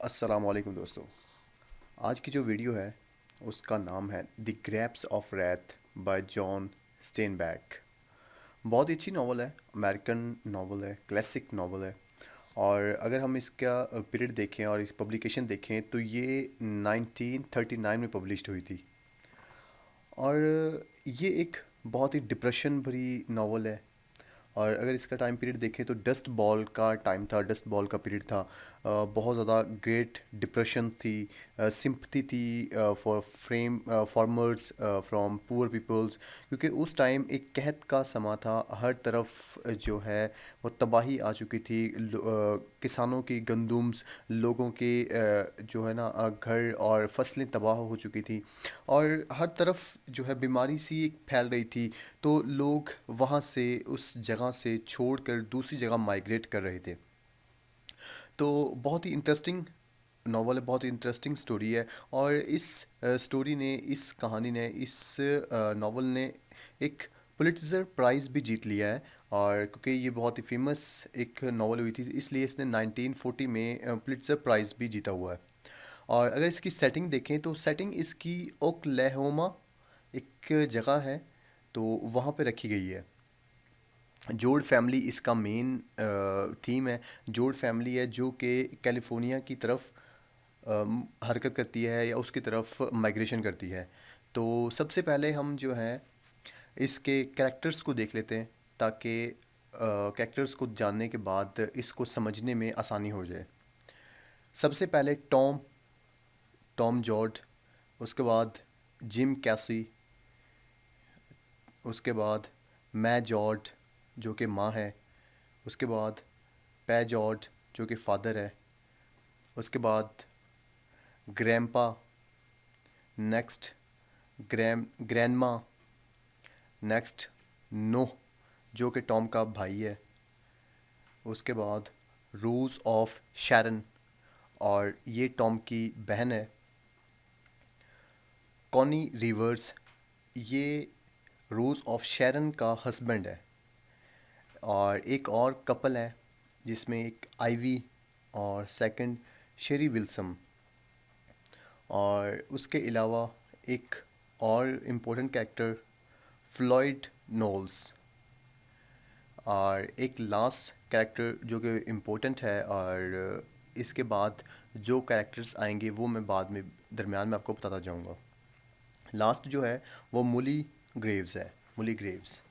अस्सलाम वालेकुम दोस्तों। आज की जो वीडियो है उसका नाम है the Grapes of Wrath by John Steinbeck. बहुत ही अच्छी नावल है, अमेरिकन नावल है, क्लासिक नावल है। और अगर हम इसका पीरियड देखें और इस पब्लिकेशन देखें तो ये 1939 में पब्लिश्ड हुई थी। और ये एक बहुत ही डिप्रेशन भरी नावल है। और अगर इसका टाइम पीरियड देखें तो डस्ट बॉल का टाइम था, डस्ट बॉल का पीरियड था। बहुत ज़्यादा ग्रेट डिप्रेशन थी, सिंपथी थी for frame farmers from poor peoples, क्योंकि उस टाइम एक कहत का समा था। हर तरफ जो है वो तबाही आ चुकी थी। किसानों की गंदुम्स, लोगों के जो है ना घर और फसलें तबाह हो चुकी थी। और हर तरफ जो है बीमारी सी एक फैल रही थी। तो लोग वहाँ से, उस जगह से छोड़कर दूसरी जगह माइग्रेट कर रहे थे। तो बहुत ही इंटरेस्टिंग नावल है, बहुत ही इंटरेस्टिंग स्टोरी है। और इस स्टोरी ने, इस कहानी ने, इस नावल ने एक पुलिट्ज़र प्राइज़ भी जीत लिया है। और क्योंकि ये बहुत ही फेमस एक नावल हुई थी, इसलिए इसने 1940 में पुलिट्ज़र प्राइज़ भी जीता हुआ है। और अगर इसकी सेटिंग देखें तो सेटिंग इसकी ओक्लाहोमा एक जगह है, तो वहाँ पे रखी गई है। जोड फैमिली इसका मेन थीम है। जोड फैमिली है जो कि कैलिफोर्निया की तरफ हरकत करती है या उसकी तरफ माइग्रेशन करती है। तो सबसे पहले हम जो है इसके कैरेक्टर्स को देख लेते हैं, ताकि कैरेक्टर्स को जानने के बाद इसको समझने में आसानी हो जाए। सबसे पहले टॉम, टॉम जॉर्ज। उसके बाद जिम कैसी। उसके बाद मै जॉर्ज जो कि माँ है। उसके बाद पै जॉर्ज जो कि फादर है। उसके बाद grandpa. Next grandma. Next Noh जो कि टॉम का भाई है। उसके बाद रोज़ ऑफ शैरन, और ये टॉम की बहन है। कॉनी रिवर्स, ये रोज़ ऑफ शैरन का हस्बैंड है। और एक और कपल है जिसमें एक आइवी और सेकंड शेरी विल्सम। और उसके अलावा एक और इम्पोर्टेंट कैरेक्टर फ्लॉयड नोल्स। और एक लास्ट कैरेक्टर जो कि इम्पोर्टेंट है, और इसके बाद जो कैरेक्टर्स आएंगे वो मैं बाद में दरमियान में आपको बताता जाऊंगा। लास्ट जो है वो मुली ग्रेव्स है, मुली ग्रेव्स।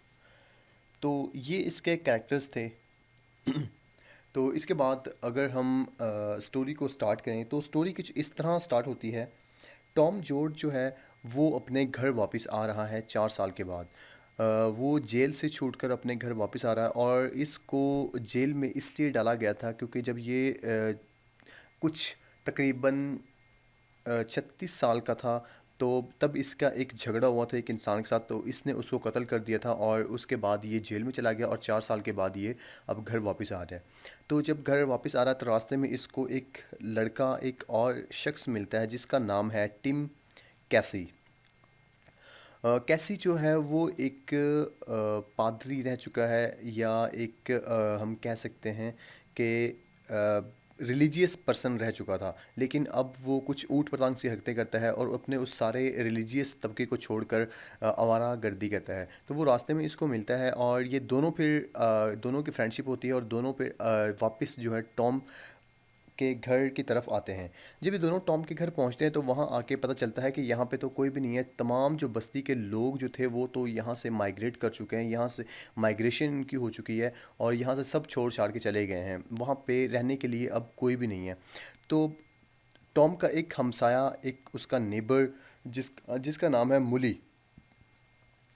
तो ये इसके कैरेक्टर्स थे। तो इसके बाद अगर हम स्टोरी को स्टार्ट करें तो स्टोरी कुछ इस तरह स्टार्ट होती है। टॉम जॉर्ज जो है वो अपने घर वापस आ रहा है 4 साल के बाद। वो जेल से छूटकर अपने घर वापस आ रहा है, और इसको जेल में इसलिए डाला गया था क्योंकि जब ये कुछ तकरीबन 36 साल का था, तो तब इसका एक झगड़ा हुआ था एक इंसान के साथ, तो इसने उसको कत्ल कर दिया था। और उसके बाद ये जेल में चला गया, और 4 साल के बाद ये अब घर वापस आ रहा है। तो जब घर वापस आ रहा है तो रास्ते में इसको एक लड़का, एक और शख्स मिलता है जिसका नाम है टिम कैसी। कैसी जो है वो एक पादरी रह चुका है, या एक हम कह सकते हैं कि रिलीजियस पर्सन रह चुका था। लेकिन अब वो कुछ ऊट पटांग सी हरकतें करता है और अपने उस सारे रिलीजियस तबके को छोड़कर आवारा गर्दी करता है। तो वो रास्ते में इसको मिलता है, और ये दोनों फिर दोनों की फ्रेंडशिप होती है, और दोनों फिर वापस जो है टॉम के घर की तरफ आते हैं। जब ये दोनों टॉम के घर पहुंचते हैं तो वहां आके पता चलता है कि यहाँ पे तो कोई भी नहीं है। तमाम जो बस्ती के लोग जो थे वो तो यहाँ से माइग्रेट कर चुके हैं, यहाँ से माइग्रेशन इनकी हो चुकी है, और यहाँ से सब छोड़ छाड़ के चले गए हैं। वहाँ पे रहने के लिए अब कोई भी नहीं है। तो टॉम का एक हमसाया, एक उसका नेबर, जिसका नाम है मुली,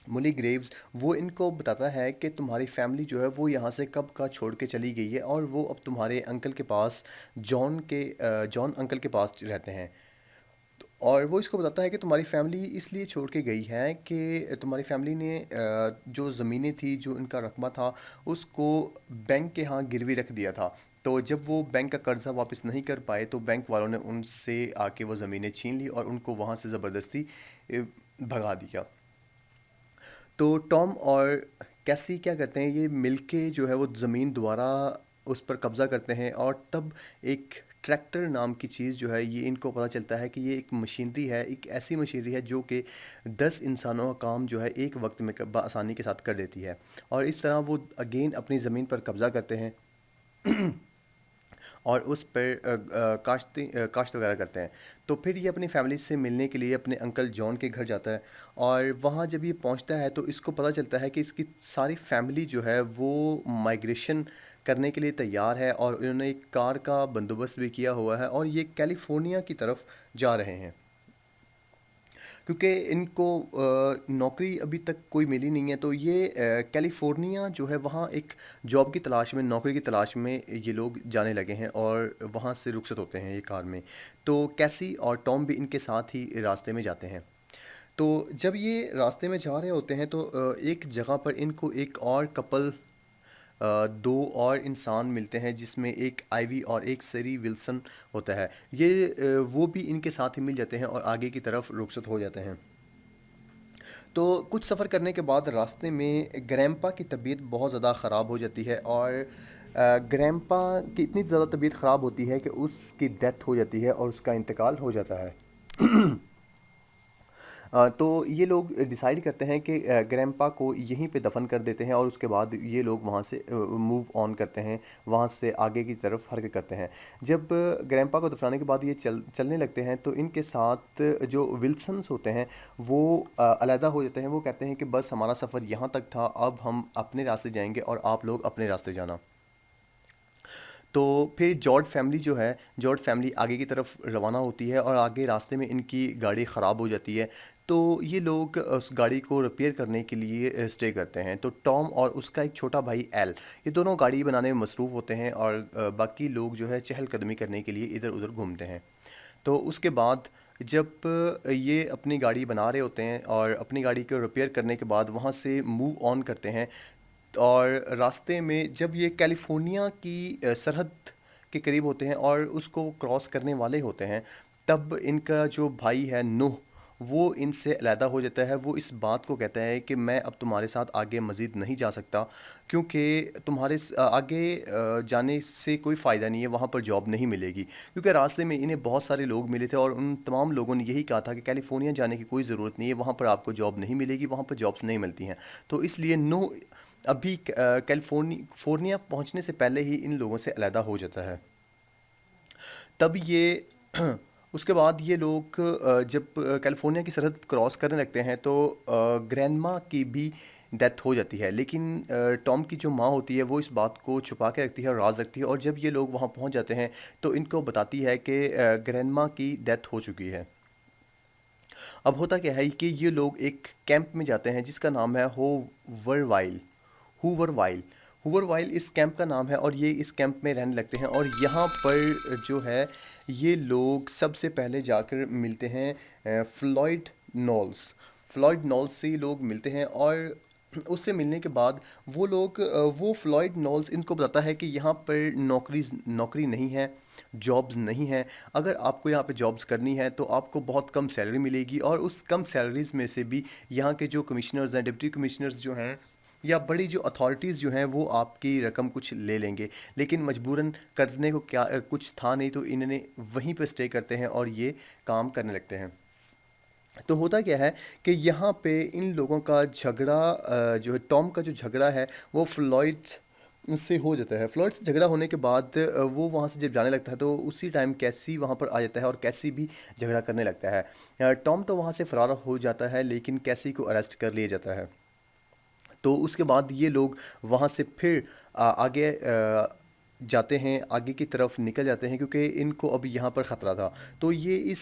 मुली ग्रेव्स, वो इनको बताता है कि तुम्हारी फैमिली जो है वो यहाँ से कब का छोड़ के चली गई है, और वो अब तुम्हारे अंकल के पास, जॉन अंकल के पास रहते हैं। और वो इसको बताता है कि तुम्हारी फैमिली इसलिए छोड़ के गई है कि तुम्हारी फैमिली ने जो ज़मीनें थी, जो इनका रकबा था, उसको बैंक के यहाँ गिरवी रख दिया था। तो जब वो बैंक का कर्जा वापस नहीं कर पाए तो बैंक वालों ने उनसे आके वो ज़मीनें छीन ली और उनको वहाँ से ज़बरदस्ती भगा दिया। तो टॉम और कैसी क्या करते हैं, ये मिलके जो है वो ज़मीन दोबारा उस पर कब्ज़ा करते हैं। और तब एक ट्रैक्टर नाम की चीज़ जो है ये इनको पता चलता है कि ये एक मशीनरी है, एक ऐसी मशीनरी है जो कि 10 इंसानों का काम जो है एक वक्त में आसानी के साथ कर देती है। और इस तरह वो अगेन अपनी ज़मीन पर कब्ज़ा करते हैं और उस पर काश्त वगैरह करते हैं। तो फिर ये अपनी फैमिली से मिलने के लिए अपने अंकल जॉन के घर जाता है, और वहाँ जब ये पहुँचता है तो इसको पता चलता है कि इसकी सारी फैमिली जो है वो माइग्रेशन करने के लिए तैयार है, और इन्होंने एक कार का बंदोबस्त भी किया हुआ है और ये कैलिफोर्निया की तरफ जा रहे हैं। क्योंकि इनको नौकरी अभी तक कोई मिली नहीं है, तो ये कैलिफोर्निया जो है वहाँ एक जॉब की तलाश में, नौकरी की तलाश में ये लोग जाने लगे हैं और वहाँ से रुखसत होते हैं ये कार में। तो कैसी और टॉम भी इनके साथ ही रास्ते में जाते हैं। तो जब ये रास्ते में जा रहे होते हैं तो एक जगह पर इनको एक और कपल, दो और इंसान मिलते हैं, जिसमें एक आईवी और एक सेरी विल्सन होता है। ये वो भी इनके साथ ही मिल जाते हैं और आगे की तरफ रुखसत हो जाते हैं। तो कुछ सफ़र करने के बाद रास्ते में ग्रैम्पा की तबीयत बहुत ज़्यादा ख़राब हो जाती है, और ग्रैम्पा की इतनी ज़्यादा तबीयत ख़राब होती है कि उसकी डेथ हो जाती है और उसका इंतकाल हो जाता है। तो ये लोग डिसाइड करते हैं कि ग्रैम्पा को यहीं पे दफन कर देते हैं, और उसके बाद ये लोग वहाँ से मूव ऑन करते हैं, वहाँ से आगे की तरफ हरकत करते हैं। जब ग्रैम्पा को दफनाने के बाद ये चलने लगते हैं तो इनके साथ जो विल्सन्स होते हैं वो अलहदा हो जाते हैं। वो कहते हैं कि बस हमारा सफ़र यहाँ तक था, अब हम अपने रास्ते जाएंगे और आप लोग अपने रास्ते जाना। तो फिर जॉर्ज फैमिली जो है, जॉर्ज फैमिली आगे की तरफ रवाना होती है, और आगे रास्ते में इनकी गाड़ी ख़राब हो जाती है। तो ये लोग उस गाड़ी को रिपेयर करने के लिए स्टे करते हैं। तो टॉम और उसका एक छोटा भाई एल, ये दोनों गाड़ी बनाने में मसरूफ़ होते हैं, और बाकी लोग जो है चहलकदमी करने के लिए इधर उधर घूमते हैं। तो उसके बाद जब ये अपनी गाड़ी बना रहे होते हैं और अपनी गाड़ी को रिपेयर करने के बाद वहाँ से मूव ऑन करते हैं, और रास्ते में जब ये कैलिफोर्निया की सरहद के करीब होते हैं और उसको क्रॉस करने वाले होते हैं, तब इनका जो भाई है नूह, वो इनसे अलहदा हो जाता है। वो इस बात को कहता है कि मैं अब तुम्हारे साथ आगे मज़ीद नहीं जा सकता, क्योंकि तुम्हारे आगे जाने से कोई फ़ायदा नहीं है, वहाँ पर जॉब नहीं मिलेगी। क्योंकि रास्ते में इन्हें बहुत सारे लोग मिले थे और उन तमाम लोगों ने यही कहा था कि कैलिफोर्निया जाने की कोई ज़रूरत नहीं है, वहाँ पर आपको जॉब नहीं मिलेगी, वहाँ पर जॉब्स नहीं मिलती हैं। तो इसलिए नूह अभी कैलिफोर्निया पहुंचने से पहले ही इन लोगों से अलहदा हो जाता है। तब ये उसके बाद ये लोग जब कैलिफोर्निया की सरहद क्रॉस करने लगते हैं तो ग्रैंडमा की भी डेथ हो जाती है। लेकिन टॉम की जो माँ होती है वो इस बात को छुपा के रखती है और राज रखती है, और जब ये लोग वहाँ पहुँच जाते हैं तो इनको बताती है कि ग्रैंडमा की डेथ हो चुकी है। अब होता क्या है कि ये लोग एक कैंप में जाते हैं जिसका नाम है होवरवाइल। हुवरवाइल हुवरवाइल इस कैंप का नाम है, और ये इस कैंप में रहने लगते हैं। और यहाँ पर जो है ये लोग सबसे पहले जाकर मिलते हैं फ्लॉयड नॉल्स। फ्लॉयड नॉल्स से ये लोग मिलते हैं, और उससे मिलने के बाद वो लोग वो फ्लॉयड नॉल्स इनको बताता है कि यहाँ पर नौकरी नहीं है, जॉब्स नहीं हैं। अगर आपको यहाँ पे जॉब्स करनी है तो आपको बहुत कम सैलरी मिलेगी, और उस कम सैलरीज में से भी यहाँ के जो कमिश्नर्स हैं, डिप्टी कमिश्नर्स जो हैं, या बड़ी जो अथॉरिटीज़ जो हैं, वो आपकी रकम कुछ ले लेंगे। लेकिन मजबूरन करने को क्या कुछ था नहीं, तो इन्होंने वहीं पर स्टे करते हैं और ये काम करने लगते हैं। तो होता क्या है कि यहाँ पे इन लोगों का झगड़ा, जो है टॉम का जो झगड़ा है वो फ्लॉयड से हो जाता है। फ्लॉयड से झगड़ा होने के बाद वो वहाँ से जब जाने लगता है तो उसी टाइम कैसी वहाँ पर आ जाता है, और कैसी भी झगड़ा करने लगता है। टॉम तो वहाँ से फरार हो जाता है, लेकिन कैसी को अरेस्ट कर लिया जाता है। तो उसके बाद ये लोग वहाँ से फिर आगे जाते हैं, आगे की तरफ निकल जाते हैं, क्योंकि इनको अभी यहाँ पर ख़तरा था। तो ये इस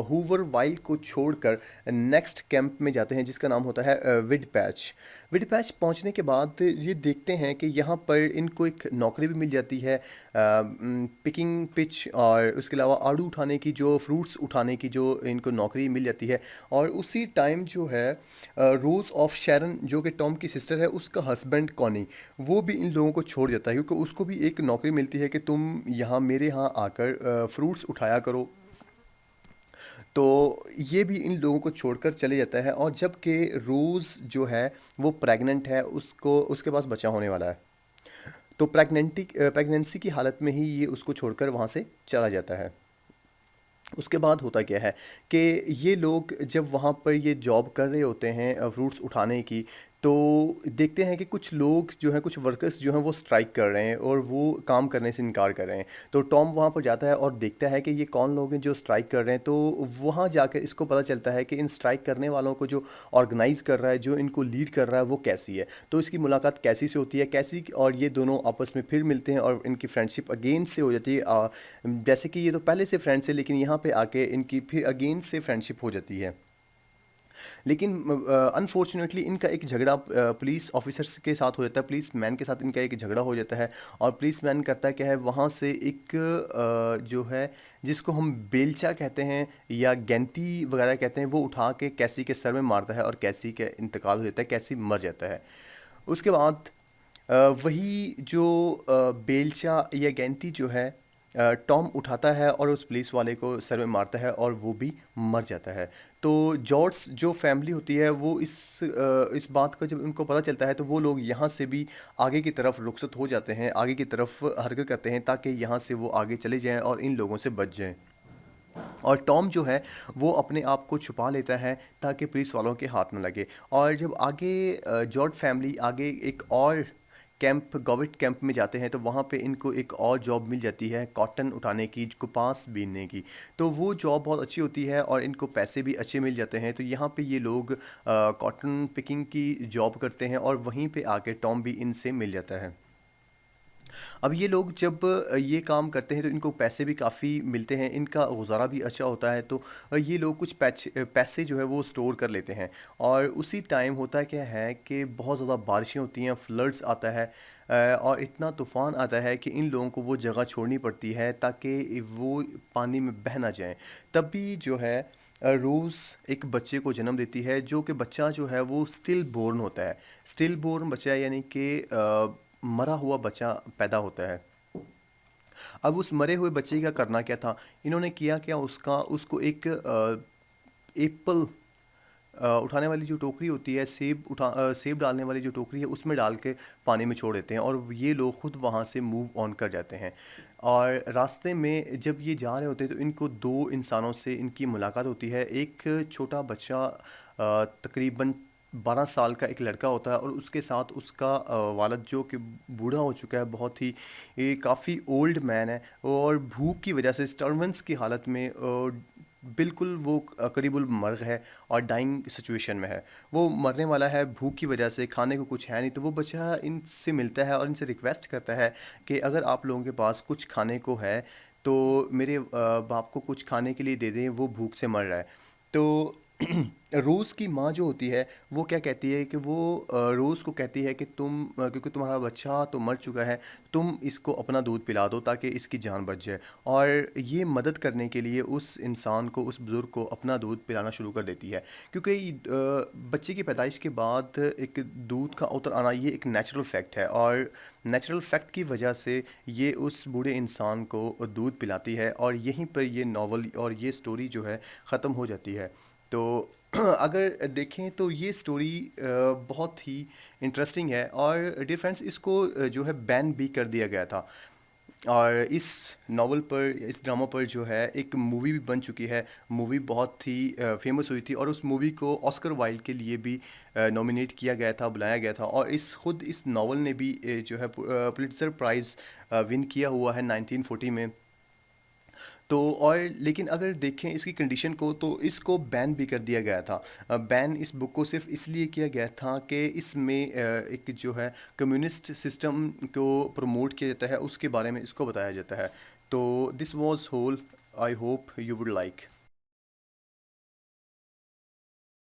हूवर वाइल्ड को छोड़कर नेक्स्ट कैंप में जाते हैं जिसका नाम होता है विड पैच। विड पैच पहुँचने के बाद ये देखते हैं कि यहाँ पर इनको एक नौकरी भी मिल जाती है, पिकिंग पिच, और उसके अलावा आड़ू उठाने की, जो फ्रूट्स उठाने की जो इनको नौकरी मिल जाती है। और उसी टाइम जो है रोज़ ऑफ शैरन, जो कि टॉम की सिस्टर है, उसका हस्बैंड कॉनी, वो भी इन लोगों को छोड़ जाता है, क्योंकि उसको भी एक नौकरी मिलती है कि तुम यहाँ मेरे यहाँ आकर फ्रूट्स उठाया करो। तो ये भी इन लोगों को छोड़कर चले जाता है, और जबकि रोज़ जो है वो प्रेग्नेंट है, उसको उसके पास बच्चा होने वाला है। तो प्रेगनेंसी की हालत में ही ये उसको छोड़कर वहाँ से चला जाता है। उसके बाद होता क्या है कि ये लोग जब वहाँ पर ये जॉब कर रहे होते हैं फ्रूट्स उठाने की, तो देखते हैं कि कुछ लोग जो हैं, कुछ वर्कर्स जो हैं वो स्ट्राइक कर रहे हैं और वो काम करने से इनकार कर रहे हैं। तो टॉम वहाँ पर जाता है और देखता है कि ये कौन लोग हैं जो स्ट्राइक कर रहे हैं। तो वहाँ जाकर इसको पता चलता है कि इन स्ट्राइक करने वालों को जो ऑर्गेनाइज कर रहा है, जो इनको लीड कर रहा है, वो कैसी है। तो इसकी मुलाकात कैसी से होती है, कैसी, और ये दोनों आपस में फिर मिलते हैं और इनकी फ्रेंडशिप अगेन से हो जाती है। जैसे कि ये तो पहले से फ्रेंड्स है, लेकिन यहाँ पे आके इनकी फिर अगेन से फ्रेंडशिप हो जाती है। लेकिन अनफॉर्चुनेटली इनका एक झगड़ा पुलिस ऑफिसर्स के साथ हो जाता है, पुलिस मैन के साथ इनका एक झगड़ा हो जाता है। और पुलिस मैन करता क्या है, वहाँ से एक जो है, जिसको हम बेलचा कहते हैं या गैंती वगैरह कहते हैं, वो उठा के कैसी के सर में मारता है और कैसी का इंतकाल हो जाता है, कैसी मर जाता है। उसके बाद अ, वही जो बेलचा या गैंती जो है, टॉम उठाता है और उस पुलिस वाले को सर में मारता है और वो भी मर जाता है। तो जॉर्ज जो फैमिली होती है वो इस बात का जब उनको पता चलता है, तो वो लोग यहाँ से भी आगे की तरफ रुखसत हो जाते हैं, आगे की तरफ हरकत करते हैं, ताकि यहाँ से वो आगे चले जाएं और इन लोगों से बच जाएं। और टॉम जो है वो अपने आप को छुपा लेता है ताकि पुलिस वालों के हाथ न लगे। और जब आगे जॉर्ज फैमिली आगे एक और कैंप, गॉविट कैंप में जाते हैं, तो वहाँ पे इनको एक और जॉब मिल जाती है, कॉटन उठाने की, कपास बीनने की। तो वो जॉब बहुत अच्छी होती है और इनको पैसे भी अच्छे मिल जाते हैं। तो यहाँ पे ये लोग कॉटन पिकिंग की जॉब करते हैं और वहीं पे आके टॉम भी इनसे मिल जाता है। अब ये लोग जब ये काम करते हैं तो इनको पैसे भी काफ़ी मिलते हैं, इनका गुजारा भी अच्छा होता है। तो ये लोग कुछ पैसे जो है वो स्टोर कर लेते हैं। और उसी टाइम होता क्या है कि बहुत ज़्यादा बारिशें होती हैं, फ्लड्स आता है, और इतना तूफ़ान आता है कि इन लोगों को वो जगह छोड़नी पड़ती है ताकि वो पानी में बह ना जाएं। तब भी जो है रोज़ एक बच्चे को जन्म देती है, जो कि बच्चा जो है वो स्टिल बोर्न होता है। स्टिल बोर्न बच्चा यानी कि मरा हुआ बच्चा पैदा होता है। अब उस मरे हुए बच्चे का करना क्या था, इन्होंने किया क्या, उसका उसको एक एप्पल उठाने वाली जो टोकरी होती है, सेब डालने वाली जो टोकरी है, उसमें डाल के पानी में छोड़ देते हैं और ये लोग खुद वहाँ से मूव ऑन कर जाते हैं। और रास्ते में जब ये जा रहे होते हैं तो इनको दो इंसानों से इनकी मुलाकात होती है। एक छोटा बच्चा तकरीबन 12 साल का एक लड़का होता है और उसके साथ उसका वालिद जो कि बूढ़ा हो चुका है, बहुत ही काफ़ी ओल्ड मैन है, और भूख की वजह से स्टर्वेंस की हालत में बिल्कुल वो करीबुल मर है और डाइंग सिचुएशन में है। वो मरने वाला है भूख की वजह से, खाने को कुछ है नहीं। तो वो बच्चा इनसे मिलता है और इनसे रिक्वेस्ट करता है कि अगर आप लोगों के पास कुछ खाने को है तो मेरे बाप को कुछ खाने के लिए दे दें, वो भूख से मर रहा है। तो रोज़ की माँ जो होती है वो क्या कहती है कि वो रोज़ को कहती है कि क्योंकि तुम्हारा बच्चा तो मर चुका है, तुम इसको अपना दूध पिला दो ताकि इसकी जान बच जाए। और ये मदद करने के लिए उस इंसान को, उस बुज़ुर्ग को अपना दूध पिलाना शुरू कर देती है। क्योंकि बच्चे की पैदाइश के बाद एक दूध का उतर आना ये एक नेचुरल फैक्ट है, और नेचुरल फैक्ट की वजह से ये उस बूढ़े इंसान को दूध पिलाती है। और यहीं पर ये नावल और ये स्टोरी जो है ख़त्म हो जाती है। तो अगर देखें तो ये स्टोरी बहुत ही इंटरेस्टिंग है। और डियर फ्रेंड्स, इसको जो है बैन भी कर दिया गया था। और इस नावल पर, इस ड्रामा पर जो है एक मूवी भी बन चुकी है। मूवी बहुत ही फेमस हुई थी और उस मूवी को ऑस्कर वाइल्ड के लिए भी नॉमिनेट किया गया था, बुलाया गया था। और इस नावल ने भी जो है पुलिट्ज़र प्राइज़ विन किया हुआ है 1940 में। तो और लेकिन अगर देखें इसकी कंडीशन को, तो इसको बैन भी कर दिया गया था। बैन इस बुक को सिर्फ इसलिए किया गया था कि इसमें एक जो है कम्युनिस्ट सिस्टम को प्रमोट किया जाता है, उसके बारे में इसको बताया जाता है। तो this was whole, I hope you would like.